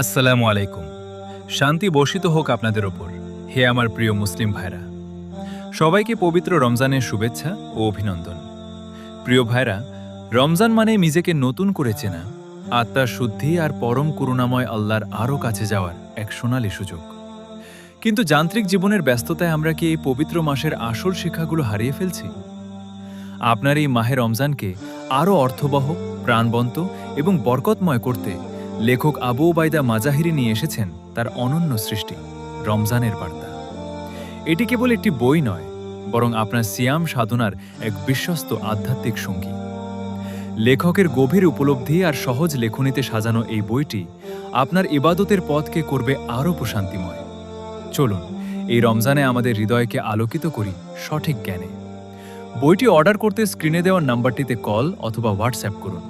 আসসালামু আলাইকুম। শান্তি বর্ষিত হোক আপনাদের ওপর। হে আমার প্রিয় মুসলিম ভাইরা, সবাইকে পবিত্র রমজানের শুভেচ্ছা ও অভিনন্দন। প্রিয় ভাইরা, রমজান মানে নিজেকে নতুন করে চেনা, আত্মার শুদ্ধি আর পরম করুণাময় আল্লাহর আরও কাছে যাওয়ার এক সোনালী সুযোগ। কিন্তু যান্ত্রিক জীবনের ব্যস্ততায় আমরা কি এই পবিত্র মাসের আসল শিক্ষাগুলো হারিয়ে ফেলছি? আপনার এই মাহে রমজানকে আরও অর্থবহ, প্রাণবন্ত এবং বরকতময় করতে লেখক আবু ওবায়দা মাজাহিরি নিয়ে এসেছেন তার অনন্য সৃষ্টি রমজানের বার্তা। এটি কেবল একটি বই নয়, বরং আপনার সিয়াম সাধনার এক বিশ্বস্ত আধ্যাত্মিক সঙ্গী। লেখকের গভীর উপলব্ধি আর সহজ লেখনীতে সাজানো এই বইটি আপনার ইবাদতের পথকে করবে আরও প্রশান্তিময়। চলুন এই রমজানে আমাদের হৃদয়কে আলোকিত করি সঠিক জ্ঞানে। বইটি অর্ডার করতে স্ক্রিনে দেওয়া নাম্বারটিতে কল অথবা হোয়াটসঅ্যাপ করুন।